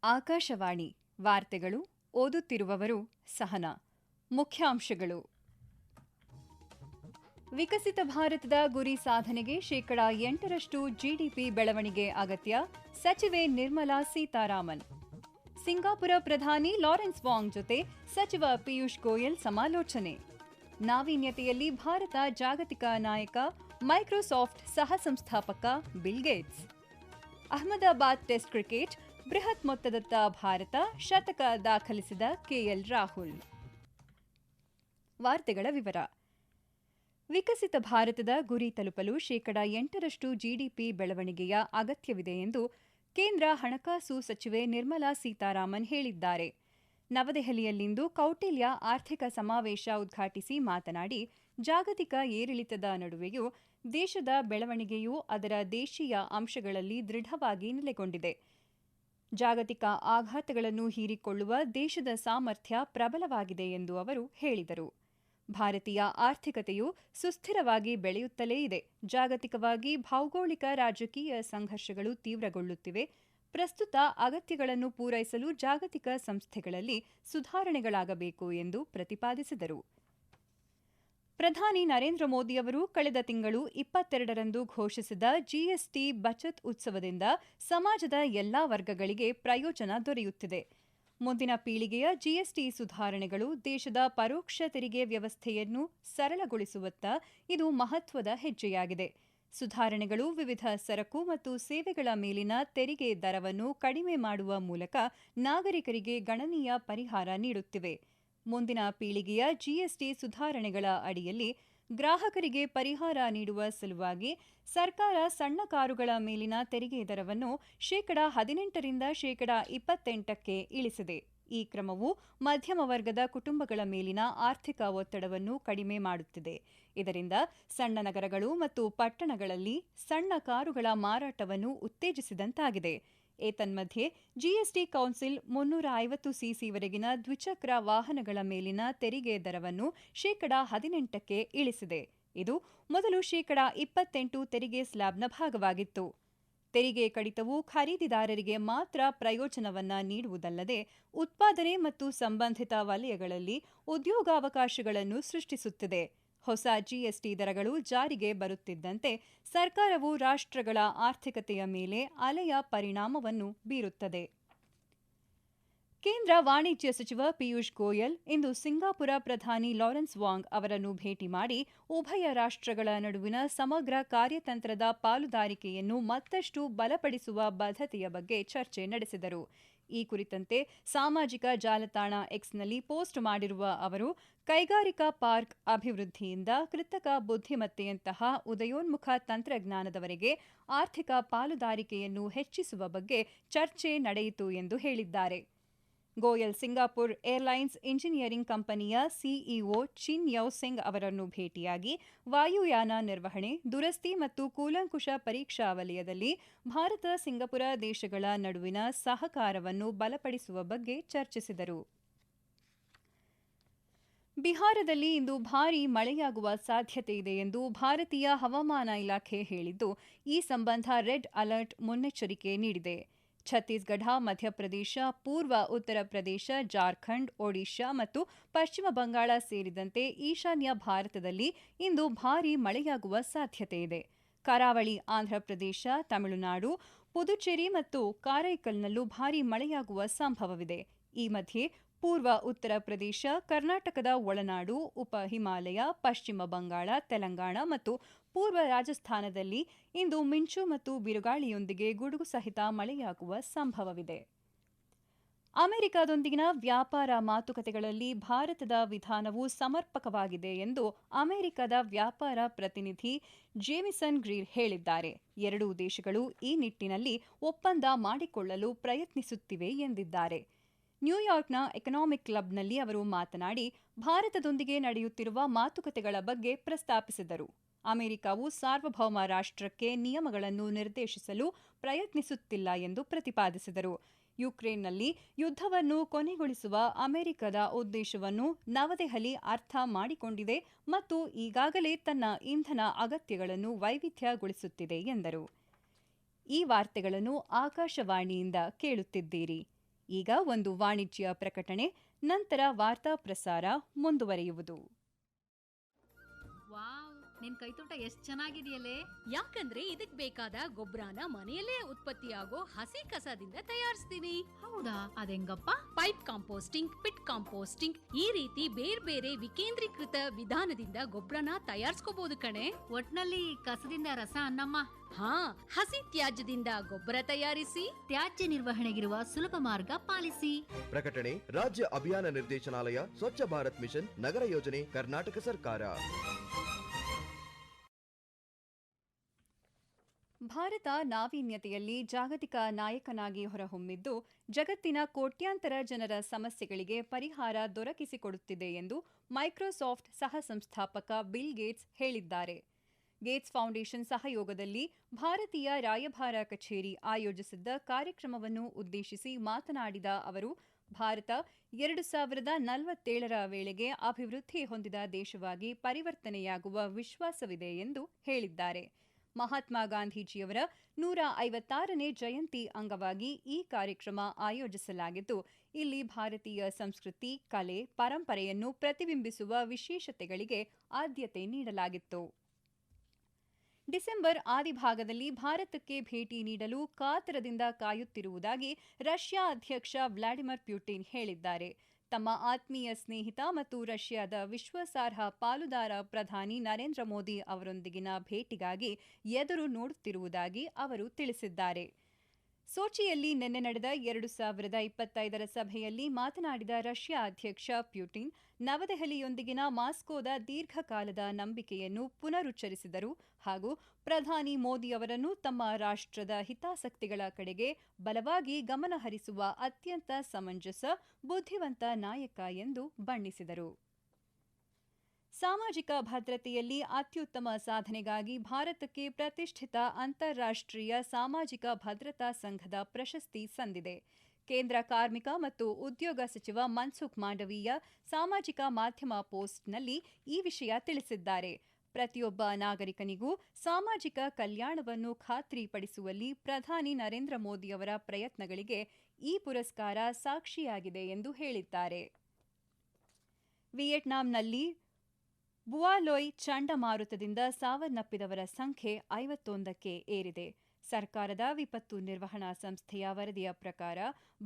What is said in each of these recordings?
ಆಕಾಶವಾಣಿ ವಾರ್ತೆಗಳು ಓದುತ್ತಿರುವವರು ಸಹನಾ. ಮುಖ್ಯಾಂಶಗಳು: ವಿಕಸಿತ ಭಾರತದ ಗುರಿ ಸಾಧನೆಗೆ ಶೇಕಡಾ 8ರಷ್ಟು ಜಿಡಿಪಿ ಬೆಳವಣಿಗೆ ಅಗತ್ಯ, ಸಚಿವೆ ನಿರ್ಮಲಾ ಸೀತಾರಾಮನ್. ಸಿಂಗಾಪುರ ಪ್ರಧಾನಿ ಲಾರೆನ್ಸ್ ವಾಂಗ್ ಜೊತೆ ಸಚಿವ ಪಿಯೂಷ್ ಗೋಯಲ್ ಸಮಾಲೋಚನೆ. ನಾವೀನ್ಯತೆಯಲ್ಲಿ ಭಾರತ ಜಾಗತಿಕ ನಾಯಕ, ಮೈಕ್ರೋಸಾಫ್ಟ್ ಸಹ ಸಂಸ್ಥಾಪಕ bill Gates. Ahmedabad test cricket, ಬೃಹತ್ ಮೊತ್ತದತ್ತ ಭಾರತ, ಶತಕ ದಾಖಲಿಸಿದ ಕೆಎಲ್ ರಾಹುಲ್. ವಾರ್ತೆಗಳ ವಿವರ. ವಿಕಸಿತ ಭಾರತದ ಗುರಿ ತಲುಪಲು ಶೇಕಡಾ 8ರಷ್ಟು ಜಿಡಿಪಿ ಬೆಳವಣಿಗೆಯ ಅಗತ್ಯವಿದೆ ಎಂದು ಕೇಂದ್ರ ಹಣಕಾಸು ಸಚಿವೆ ನಿರ್ಮಲಾ ಸೀತಾರಾಮನ್ ಹೇಳಿದ್ದಾರೆ. ನವದೆಹಲಿಯಲ್ಲಿಂದು ಕೌಟಿಲ್ಯ ಆರ್ಥಿಕ ಸಮಾವೇಶ ಉದ್ಘಾಟಿಸಿ ಮಾತನಾಡಿ, ಜಾಗತಿಕ ಏರಿಳಿತದ ನಡುವೆಯೂ ದೇಶದ ಬೆಳವಣಿಗೆಯು ಅದರ ದೇಶೀಯ ಅಂಶಗಳಲ್ಲಿ ದೃಢವಾಗಿ ನೆಲೆಗೊಂಡಿದೆ. ಜಾಗತಿಕ ಆಘಾತಗಳನ್ನು ಹೀರಿಕೊಳ್ಳುವ ದೇಶದ ಸಾಮರ್ಥ್ಯ ಪ್ರಬಲವಾಗಿದೆ ಎಂದು ಅವರು ಹೇಳಿದರು. ಭಾರತೀಯ ಆರ್ಥಿಕತೆಯು ಸುಸ್ಥಿರವಾಗಿ ಬೆಳೆಯುತ್ತಲೇ ಇದೆ. ಜಾಗತಿಕವಾಗಿ ಭೌಗೋಳಿಕ ರಾಜಕೀಯ ಸಂಘರ್ಷಗಳು ತೀವ್ರಗೊಳ್ಳುತ್ತಿವೆ. ಪ್ರಸ್ತುತ ಅಗತ್ಯಗಳನ್ನು ಪೂರೈಸಲು ಜಾಗತಿಕ ಸಂಸ್ಥೆಗಳಲ್ಲಿ ಸುಧಾರಣೆಗಳಾಗಬೇಕು ಎಂದು ಪ್ರತಿಪಾದಿಸಿದರು. ಪ್ರಧಾನಿ ನರೇಂದ್ರ ಮೋದಿ ಅವರು ಕಳೆದ ತಿಂಗಳು 22ರಂದು ಘೋಷಿಸಿದ ಜಿಎಸ್ಟಿ ಬಚತ್ ಉತ್ಸವದಿಂದ ಸಮಾಜದ ಎಲ್ಲಾ ವರ್ಗಗಳಿಗೆ ಪ್ರಯೋಜನ ದೊರೆಯುತ್ತಿದೆ. ಮುಂದಿನ ಪೀಳಿಗೆಯ ಜಿಎಸ್ಟಿ ಸುಧಾರಣೆಗಳು ದೇಶದ ಪರೋಕ್ಷ ತೆರಿಗೆ ವ್ಯವಸ್ಥೆಯನ್ನು ಸರಳಗೊಳಿಸುವತ್ತ ಇದು ಮಹತ್ವದ ಹೆಜ್ಜೆಯಾಗಿದೆ. ಸುಧಾರಣೆಗಳು ವಿವಿಧ ಸರಕು ಮತ್ತು ಸೇವೆಗಳ ಮೇಲಿನ ತೆರಿಗೆ ದರವನ್ನು ಕಡಿಮೆ ಮಾಡುವ ಮೂಲಕ ನಾಗರಿಕರಿಗೆ ಗಣನೀಯ ಪರಿಹಾರ ನೀಡುತ್ತಿವೆ. ಮುಂದಿನ ಪೀಳಿಗೆಯ ಜಿಎಸ್ಟಿ ಸುಧಾರಣೆಗಳ ಅಡಿಯಲ್ಲಿ ಗ್ರಾಹಕರಿಗೆ ಪರಿಹಾರ ನೀಡುವ ಸಲುವಾಗಿ ಸರ್ಕಾರ ಸಣ್ಣ ಕಾರುಗಳ ಮೇಲಿನ ತೆರಿಗೆ ದರವನ್ನು ಶೇಕಡಾ 18ರಿಂದ ಶೇಕಡಾ 28ಕ್ಕೆ ಇಳಿಸಿದೆ. ಈ ಕ್ರಮವು ಮಧ್ಯಮ ವರ್ಗದ ಕುಟುಂಬಗಳ ಮೇಲಿನ ಆರ್ಥಿಕ ಒತ್ತಡವನ್ನು ಕಡಿಮೆ ಮಾಡುತ್ತಿದೆ. ಇದರಿಂದ ಸಣ್ಣ ನಗರಗಳು ಮತ್ತು ಪಟ್ಟಣಗಳಲ್ಲಿ ಸಣ್ಣ ಕಾರುಗಳ ಮಾರಾಟವನ್ನು ಉತ್ತೇಜಿಸಿದಂತಾಗಿದೆ. ಏತನ್ಮಧ್ಯೆ ಜಿಎಸ್ಟಿ ಕೌನ್ಸಿಲ್ 350 ಸಿಸಿವರೆಗಿನ ದ್ವಿಚಕ್ರ ವಾಹನಗಳ ಮೇಲಿನ ತೆರಿಗೆ ದರವನ್ನು ಶೇಕಡಾ 18ಕ್ಕೆ ಇಳಿಸಿದೆ. ಇದು ಮೊದಲು ಶೇಕಡಾ 28 ತೆರಿಗೆ ಸ್ಲ್ಯಾಬ್ನ ಭಾಗವಾಗಿತ್ತು. ತೆರಿಗೆ ಕಡಿತವು ಖರೀದಿದಾರರಿಗೆ ಮಾತ್ರ ಪ್ರಯೋಜನವನ್ನ ನೀಡುವುದಲ್ಲದೆ ಉತ್ಪಾದನೆ ಮತ್ತು ಸಂಬಂಧಿತ ವಲಯಗಳಲ್ಲಿ ಉದ್ಯೋಗಾವಕಾಶಗಳನ್ನು ಸೃಷ್ಟಿಸುತ್ತಿದೆ. ಹೊಸ ಜಿಎಸ್ಟಿ ದರಗಳು ಜಾರಿಗೆ ಬರುತ್ತಿದ್ದಂತೆ ಸರ್ಕಾರವು ರಾಷ್ಟ್ರಗಳ ಆರ್ಥಿಕತೆಯ ಮೇಲೆ ಅಲೆಯ ಪರಿಣಾಮವನ್ನು ಬೀರುತ್ತದೆ. ಕೇಂದ್ರ ವಾಣಿಜ್ಯ ಸಚಿವ ಪಿಯೂಷ್ ಗೋಯಲ್ ಇಂದು ಸಿಂಗಾಪುರ ಪ್ರಧಾನಿ ಲಾರೆನ್ಸ್ ವಾಂಗ್ ಅವರನ್ನು ಭೇಟಿ ಮಾಡಿ ಉಭಯ ರಾಷ್ಟ್ರಗಳ ನಡುವಿನ ಸಮಗ್ರ ಕಾರ್ಯತಂತ್ರದ ಪಾಲುದಾರಿಕೆಯನ್ನು ಮತ್ತಷ್ಟು ಬಲಪಡಿಸುವ ಬದ್ಧತೆಯ ಬಗ್ಗೆ ಚರ್ಚೆ ನಡೆಸಿದರು. ಈ ಕುರಿತಂತೆ ಸಾಮಾಜಿಕ ಜಾಲತಾಣ ಎಕ್ಸ್ನಲ್ಲಿ ಪೋಸ್ಟ್ ಮಾಡಿರುವ ಅವರು, ಕೈಗಾರಿಕಾ ಪಾರ್ಕ್ ಅಭಿವೃದ್ಧಿಯಿಂದ ಕೃತಕ ಬುದ್ಧಿಮತ್ತೆಯಂತಹ ಉದಯೋನ್ಮುಖ ತಂತ್ರಜ್ಞಾನದವರೆಗೆ ಆರ್ಥಿಕ ಪಾಲುದಾರಿಕೆಯನ್ನು ಹೆಚ್ಚಿಸುವ ಬಗ್ಗೆ ಚರ್ಚೆ ನಡೆಯಿತು ಎಂದು ಹೇಳಿದ್ದಾರೆ. ಗೋಯಲ್ ಸಿಂಗಾಪುರ್ ಏರ್ಲೈನ್ಸ್ ಇಂಜಿನಿಯರಿಂಗ್ ಕಂಪನಿಯ ಸಿಇಒ ಚಿನ್ ಯೌ ಸಿಂಗ್ ಅವರನ್ನು ಭೇಟಿಯಾಗಿ ವಾಯುಯಾನ ನಿರ್ವಹಣೆ, ದುರಸ್ತಿ ಮತ್ತು ಕೂಲಂಕುಷ ಪರೀಕ್ಷಾ ವಲಯದಲ್ಲಿ ಭಾರತ ಸಿಂಗಾಪುರ ದೇಶಗಳ ನಡುವಿನ ಸಹಕಾರವನ್ನು ಬಲಪಡಿಸುವ ಬಗ್ಗೆ ಚರ್ಚಿಸಿದರು. ಬಿಹಾರದಲ್ಲಿ ಇಂದು ಭಾರೀ ಮಳೆಯಾಗುವ ಸಾಧ್ಯತೆ ಇದೆ ಎಂದು ಭಾರತೀಯ ಹವಾಮಾನ ಇಲಾಖೆ ಹೇಳಿದ್ದು, ಈ ಸಂಬಂಧ ರೆಡ್ ಅಲರ್ಟ್ ಮುನ್ನೆಚ್ಚರಿಕೆ ನೀಡಿದೆ. ಛತ್ತೀಸ್ಗಢ, ಮಧ್ಯಪ್ರದೇಶ, ಪೂರ್ವ ಉತ್ತರ ಪ್ರದೇಶ, ಜಾರ್ಖಂಡ್, ಒಡಿಶಾ ಮತ್ತು ಪಶ್ಚಿಮ ಬಂಗಾಳ ಸೇರಿದಂತೆ ಈಶಾನ್ಯ ಭಾರತದಲ್ಲಿ ಇಂದು ಭಾರೀ ಮಳೆಯಾಗುವ ಸಾಧ್ಯತೆ ಇದೆ. ಕರಾವಳಿ ಆಂಧ್ರಪ್ರದೇಶ, ತಮಿಳುನಾಡು, ಪುದುಚೇರಿ ಮತ್ತು ಕಾರೈಕಲ್ನಲ್ಲೂ ಭಾರೀ ಮಳೆಯಾಗುವ ಸಂಭವವಿದೆ. ಈ ಮಧ್ಯೆ ಪೂರ್ವ ಉತ್ತರ ಪ್ರದೇಶ, ಕರ್ನಾಟಕದ ಒಳನಾಡು, ಉಪ ಹಿಮಾಲಯ, ಪಶ್ಚಿಮ ಬಂಗಾಳ, ತೆಲಂಗಾಣ ಮತ್ತು ಪೂರ್ವ ರಾಜಸ್ಥಾನದಲ್ಲಿ ಇಂದು ಮಿಂಚು ಮತ್ತು ಬಿರುಗಾಳಿಯೊಂದಿಗೆ ಗುಡುಗು ಸಹಿತ ಮಳೆಯಾಗುವ ಸಂಭವವಿದೆ. ಅಮೆರಿಕದೊಂದಿಗಿನ ವ್ಯಾಪಾರ ಮಾತುಕತೆಗಳಲ್ಲಿ ಭಾರತದ ವಿಧಾನವು ಸಮರ್ಪಕವಾಗಿದೆ ಎಂದು ಅಮೆರಿಕದ ವ್ಯಾಪಾರ ಪ್ರತಿನಿಧಿ ಜೇಮಿಸನ್ ಗ್ರೀರ್ ಹೇಳಿದ್ದಾರೆ. ಎರಡೂ ದೇಶಗಳು ಈ ನಿಟ್ಟಿನಲ್ಲಿ ಒಪ್ಪಂದ ಮಾಡಿಕೊಳ್ಳಲು ಪ್ರಯತ್ನಿಸುತ್ತಿವೆ ಎಂದಿದ್ದಾರೆ. ನ್ಯೂಯಾರ್ಕ್ನ ಎಕನಾಮಿಕ್ ಕ್ಲಬ್ನಲ್ಲಿ ಅವರು ಮಾತನಾಡಿ, ಭಾರತದೊಂದಿಗೆ ನಡೆಯುತ್ತಿರುವ ಮಾತುಕತೆಗಳ ಬಗ್ಗೆ ಪ್ರಸ್ತಾಪಿಸಿದರು. ಅಮೆರಿಕವು ಸಾರ್ವಭೌಮ ರಾಷ್ಟ್ರಕ್ಕೆ ನಿಯಮಗಳನ್ನು ನಿರ್ದೇಶಿಸಲು ಪ್ರಯತ್ನಿಸುತ್ತಿಲ್ಲ ಎಂದು ಪ್ರತಿಪಾದಿಸಿದರು. ಯುಕ್ರೇನ್ನಲ್ಲಿ ಯುದ್ಧವನ್ನು ಕೊನೆಗೊಳಿಸುವ ಅಮೆರಿಕದ ಉದ್ದೇಶವನ್ನು ನವದೆಹಲಿ ಅರ್ಥ ಮಾಡಿಕೊಂಡಿದೆ ಮತ್ತು ಈಗಾಗಲೇ ತನ್ನ ಇಂಧನ ಅಗತ್ಯಗಳನ್ನು ವೈವಿಧ್ಯಗೊಳಿಸುತ್ತಿದೆ ಎಂದರು. ಈ ವಾರ್ತೆಗಳನ್ನು ಆಕಾಶವಾಣಿಯಿಂದ ಕೇಳುತ್ತಿದ್ದೀರಿ. ಈಗ ಒಂದು ವಾಣಿಜ್ಯ ಪ್ರಕಟಣೆ, ನಂತರ ವಾರ್ತಾ ಪ್ರಸಾರ ಮುಂದುವರಿಯುವುದು. ವಾವ್, ನಿನ್ ಕೈತೋಟ ಎಷ್ಟ್ ಚೆನ್ನಾಗಿದೆಯಲ್ಲೇ. ಯಾಕಂದ್ರೆ ಇದಕ್ ಬೇಕಾದ ಗೊಬ್ಬರನ ಮನೆಯಲ್ಲೇ ಉತ್ಪತ್ತಿಯಾಗೋ ಹಸಿ ಕಸದಿಂದ ತಯಾರಿಸ್ತೀನಿ. ಹೌದಾ, ಅದೆಂಗಪ್ಪ? ಪೈಪ್ ಕಾಂಪೋಸ್ಟಿಂಗ್, ಪಿಟ್ ಕಾಂಪೋಸ್ಟಿಂಗ್, ಈ ರೀತಿ ಬೇರೆ ಬೇರೆ ವಿಕೇಂದ್ರೀಕೃತ ವಿಧಾನದಿಂದ ಗೊಬ್ಬರನ ತಯಾರಿಸ್ಕೋಬಹುದು ಕಣೆ. ಒಟ್ನಲ್ಲಿ ಕಸದಿಂದ ರಸ ಅನ್ನಮ್ಮ. ಹಾ, ಹಸಿ ತ್ಯಾಜ್ಯದಿಂದ ಗೊಬ್ಬರ ತಯಾರಿಸಿ ತ್ಯಾಜ್ಯ ನಿರ್ವಹಣೆಗಿರುವ ಸುಲಭ ಮಾರ್ಗ ಪಾಲಿಸಿ. ಪ್ರಕಟಣೆ ರಾಜ್ಯ ಅಭಿಯಾನ ನಿರ್ದೇಶನಾಲಯ, ಸ್ವಚ್ಛ ಭಾರತ್ ಮಿಷನ್, ನಗರ ಯೋಜನೆ, ಕರ್ನಾಟಕ ಸರ್ಕಾರ. ಭಾರತ ನಾವೀನ್ಯತೆಯಲ್ಲಿ ಜಾಗತಿಕ ನಾಯಕನಾಗಿ ಹೊರಹೊಮ್ಮಿದ್ದು, ಜಗತ್ತಿನ ಕೋಟ್ಯಾಂತರ ಜನರ ಸಮಸ್ಯೆಗಳಿಗೆ ಪರಿಹಾರ ದೊರಕಿಸಿಕೊಡುತ್ತಿದೆ ಎಂದು ಮೈಕ್ರೋಸಾಫ್ಟ್ ಸಹ ಸಂಸ್ಥಾಪಕ ಬಿಲ್ ಗೇಟ್ಸ್ ಹೇಳಿದ್ದಾರೆ. ಗೇಟ್ಸ್ ಫೌಂಡೇಶನ್ ಸಹಯೋಗದಲ್ಲಿ ಭಾರತೀಯ ರಾಯಭಾರ ಕಚೇರಿ ಆಯೋಜಿಸಿದ್ದ ಕಾರ್ಯಕ್ರಮವನ್ನು ಉದ್ದೇಶಿಸಿ ಮಾತನಾಡಿದ ಅವರು, ಭಾರತ 2047ರ ವೇಳೆಗೆ ಅಭಿವೃದ್ಧಿ ಹೊಂದಿದ ದೇಶವಾಗಿ ಪರಿವರ್ತನೆಯಾಗುವ ವಿಶ್ವಾಸವಿದೆ ಎಂದು ಹೇಳಿದ್ದಾರೆ. ಮಹಾತ್ಮ ಗಾಂಧೀಜಿಯವರ 156ನೇ ಜಯಂತಿ ಅಂಗವಾಗಿ ಈ ಕಾರ್ಯಕ್ರಮ ಆಯೋಜಿಸಲಾಗಿದ್ದು, ಇಲ್ಲಿ ಭಾರತೀಯ ಸಂಸ್ಕೃತಿ, ಕಲೆ, ಪರಂಪರೆಯನ್ನು ಪ್ರತಿಬಿಂಬಿಸುವ ವಿಶೇಷತೆಗಳಿಗೆ ಆದ್ಯತೆ ನೀಡಲಾಗಿತ್ತು. ಡಿಸೆಂಬರ್ ಆದಿಭಾಗದಲ್ಲಿ ಭಾರತಕ್ಕೆ ಭೇಟಿ ನೀಡಲು ಕಾತರದಿಂದ ಕಾಯುತ್ತಿರುವುದಾಗಿ ರಷ್ಯಾ ಅಧ್ಯಕ್ಷ ವ್ಲಾಡಿಮಿರ್ ಪುಟಿನ್ ಹೇಳಿದ್ದಾರೆ. ತಮ್ಮ ಆತ್ಮೀಯ ಸ್ನೇಹಿತ ಮತ್ತು ರಷ್ಯಾದ ವಿಶ್ವಾಸಾರ್ಹ ಪಾಲುದಾರ ಪ್ರಧಾನಿ ನರೇಂದ್ರ ಮೋದಿ ಅವರೊಂದಿಗಿನ ಭೇಟಿಗಾಗಿ ಎದುರು ನೋಡುತ್ತಿರುವುದಾಗಿ ಅವರು ತಿಳಿಸಿದ್ದಾರೆ. ಸೋಚಿಯಲ್ಲಿ ನಿನ್ನೆ ನಡೆದ 2025ರ ಸಭೆಯಲ್ಲಿ ಮಾತನಾಡಿದ ರಷ್ಯಾ ಅಧ್ಯಕ್ಷ ಪುಟಿನ್, ನವದೆಹಲಿಯೊಂದಿಗಿನ ಮಾಸ್ಕೋದ ದೀರ್ಘಕಾಲದ ನಂಬಿಕೆಯನ್ನು ಪುನರುಚ್ಚರಿಸಿದರು ಹಾಗೂ ಪ್ರಧಾನಿ ಮೋದಿ ಅವರನ್ನು ತಮ್ಮ ರಾಷ್ಟ್ರದ ಹಿತಾಸಕ್ತಿಗಳ ಕಡೆಗೆ ಬಲವಾಗಿ ಗಮನಹರಿಸುವ ಅತ್ಯಂತ ಸಮಂಜಸ, ಬುದ್ಧಿವಂತ ನಾಯಕ ಎಂದು ಬಣ್ಣಿಸಿದರು. ಸಾಮಾಜಿಕ ಭದ್ರತೆಯಲ್ಲಿ ಅತ್ಯುತ್ತಮ ಸಾಧನೆಗಾಗಿ ಭಾರತಕ್ಕೆ ಪ್ರತಿಷ್ಠಿತ ಅಂತಾರಾಷ್ಟ್ರೀಯ ಸಾಮಾಜಿಕ ಭದ್ರತಾ ಸಂಘದ ಪ್ರಶಸ್ತಿ ಸಂದಿದೆ. ಕೇಂದ್ರ ಕಾರ್ಮಿಕ ಮತ್ತು ಉದ್ಯೋಗ ಸಚಿವ ಮನ್ಸುಖ್ ಮಾಂಡವೀಯ ಸಾಮಾಜಿಕ ಮಾಧ್ಯಮ ಪೋಸ್ಟ್ನಲ್ಲಿ ಈ ವಿಷಯ ತಿಳಿಸಿದ್ದಾರೆ. ಪ್ರತಿಯೊಬ್ಬ ನಾಗರಿಕನಿಗೂ ಸಾಮಾಜಿಕ ಕಲ್ಯಾಣವನ್ನು ಖಾತ್ರಿಪಡಿಸುವಲ್ಲಿ ಪ್ರಧಾನಿ ನರೇಂದ್ರ ಮೋದಿಯವರ ಪ್ರಯತ್ನಗಳಿಗೆ ಈ ಪುರಸ್ಕಾರ ಸಾಕ್ಷಿಯಾಗಿದೆ ಎಂದು ಹೇಳಿದ್ದಾರೆ. ವಿಯೆಟ್ನಾಂನಲ್ಲಿ ಬುವಾಲೋಯ್ ಚಂಡಮಾರುತದಿಂದ ಸಾವನ್ನಪ್ಪಿದವರ ಸಂಖ್ಯೆ 51ಕ್ಕೆ ಏರಿದೆ. ಸರ್ಕಾರದ ವಿಪತ್ತು ನಿರ್ವಹಣಾ ಸಂಸ್ಥೆಯ ವರದಿಯ ಪ್ರಕಾರ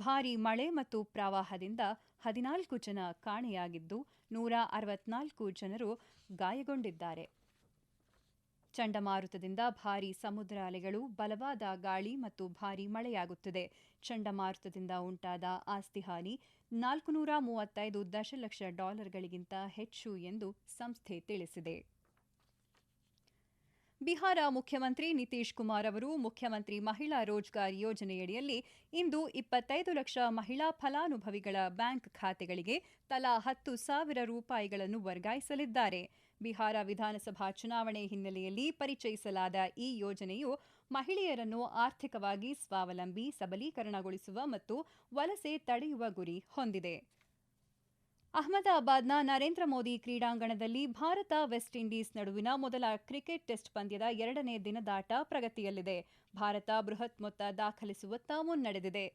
ಭಾರೀ ಮಳೆ ಮತ್ತು ಪ್ರವಾಹದಿಂದ 14 ಜನ ಕಾಣೆಯಾಗಿದ್ದು, 164 ಜನರು ಗಾಯಗೊಂಡಿದ್ದಾರೆ. ಚಂಡಮಾರುತದಿಂದ ಭಾರೀ ಸಮುದ್ರ ಅಲೆಗಳು, ಬಲವಾದ ಗಾಳಿ ಮತ್ತು ಭಾರೀ ಮಳೆಯಾಗುತ್ತಿದೆ. ಚಂಡಮಾರುತದಿಂದ ಉಂಟಾದ ಆಸ್ತಿ ಹಾನಿ $435 ದಶಲಕ್ಷ ಹೆಚ್ಚು ಎಂದು ಸಂಸ್ಥೆ ತಿಳಿಸಿದೆ. ಬಿಹಾರ ಮುಖ್ಯಮಂತ್ರಿ ನಿತೀಶ್ ಕುಮಾರ್ ಅವರು ಮುಖ್ಯಮಂತ್ರಿ ಮಹಿಳಾ ರೋಜ್ಗಾರ್ ಯೋಜನೆಯಡಿಯಲ್ಲಿ ಇಂದು 25 ಲಕ್ಷ ಮಹಿಳಾ ಫಲಾನುಭವಿಗಳ ಬ್ಯಾಂಕ್ ಖಾತೆಗಳಿಗೆ ತಲಾ ₹10,000 ವರ್ಗಾಯಿಸಲಿದ್ದಾರೆ. ಬಿಹಾರ ವಿಧಾನಸಭಾ ಚುನಾವಣೆ ಹಿನ್ನೆಲೆಯಲ್ಲಿ ಪರಿಚಯಿಸಲಾದ ಈ ಯೋಜನೆಯು ಮಹಿಳೆಯರನ್ನು ಆರ್ಥಿಕವಾಗಿ ಸ್ವಾವಲಂಬಿ, ಸಬಲೀಕರಣಗೊಳಿಸುವ ಮತ್ತು ವಲಸೆ ತಡೆಯುವ ಗುರಿ ಹೊಂದಿದೆ. ಅಹಮದಾಬಾದ್ನ ನರೇಂದ್ರ ಮೋದಿ ಕ್ರೀಡಾಂಗಣದಲ್ಲಿ ಭಾರತ ವೆಸ್ಟ್ ಇಂಡೀಸ್ ನಡುವಿನ ಮೊದಲ ಕ್ರಿಕೆಟ್ ಟೆಸ್ಟ್ ಪಂದ್ಯದ 2ನೇ ದಿನದಾಟ ಪ್ರಗತಿಯಲ್ಲಿದೆ. ಭಾರತ ಬೃಹತ್ ಮೊತ್ತ ದಾಖಲಿಸುವತ್ತ ಮುನ್ನಡೆದಿದೆ.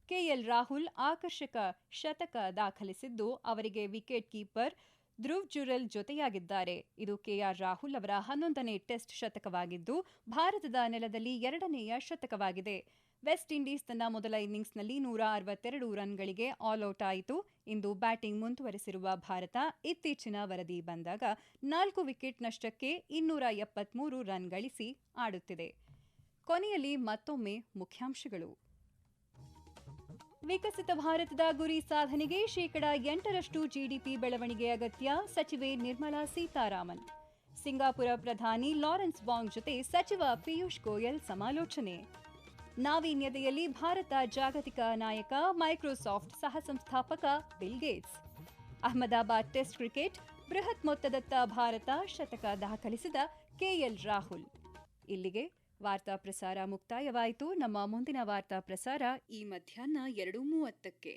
ಕೆಎಲ್ ರಾಹುಲ್ ಆಕರ್ಷಕ ಶತಕ ದಾಖಲಿಸಿದ್ದು, ಅವರಿಗೆ ವಿಕೆಟ್ ಕೀಪರ್ ಧ್ರುವ್ ಜುರೆಲ್ ಜೊತೆಯಾಗಿದ್ದಾರೆ. ಇದು ಕೆಆರ್ ರಾಹುಲ್ ಅವರ 11ನೇ ಟೆಸ್ಟ್ ಶತಕವಾಗಿದ್ದು, ಭಾರತದ ನೆಲದಲ್ಲಿ 2ನೇಯ ಶತಕವಾಗಿದೆ. ವೆಸ್ಟ್ ಇಂಡೀಸ್ ತನ್ನ ಮೊದಲ ಇನ್ನಿಂಗ್ಸ್ನಲ್ಲಿ 162 ರನ್ಗಳಿಗೆ ಆಲ್ಔಟ್ ಆಯಿತು. ಇಂದು ಬ್ಯಾಟಿಂಗ್ ಮುಂದುವರೆಸಿರುವ ಭಾರತ ಇತ್ತೀಚಿನ ವರದಿ ಬಂದಾಗ 4 ವಿಕೆಟ್ ನಷ್ಟಕ್ಕೆ 273 ರನ್ ಗಳಿಸಿ ಆಡುತ್ತಿದೆ. ಕೊನೆಯಲ್ಲಿ ಮತ್ತೊಮ್ಮೆ ಮುಖ್ಯಾಂಶಗಳು. ವಿಕಸಿತ ಭಾರತದ ಗುರಿ ಸಾಧನೆಗೆ 8% ಜಿಡಿಪಿ ಬೆಳವಣಿಗೆ ಅಗತ್ಯ, ಸಚಿವೆ ನಿರ್ಮಲಾ ಸೀತಾರಾಮನ್. ಸಿಂಗಾಪುರ ಪ್ರಧಾನಿ ಲಾರೆನ್ಸ್ ವಾಂಗ್ ಜೊತೆ ಸಚಿವ ಪಿಯೂಷ್ ಗೋಯಲ್ ಸಮಾಲೋಚನೆ. ನಾವೀನ್ಯತೆಯಲ್ಲಿ ಭಾರತ ಜಾಗತಿಕ ನಾಯಕ, ಮೈಕ್ರೋಸಾಫ್ಟ್ ಸಹ ಸಂಸ್ಥಾಪಕ bill Gates. Ahmedabad test cricket, ಬೃಹತ್ ಮೊತ್ತದತ್ತ ಭಾರತ, ಶತಕ ದಾಖಲಿಸಿದ ಕೆಎಲ್ ರಾಹುಲ್. ಇಲ್ಲಿಗೆ ವಾರ್ತಾ ಪ್ರಸಾರ ಮುಕ್ತಾಯವಾಯಿತು. ನಮ್ಮ ಮುಂದಿನ ವಾರ್ತಾ ಪ್ರಸಾರ ಈ ಮಧ್ಯಾಹ್ನ 2:30ಕ್ಕೆ.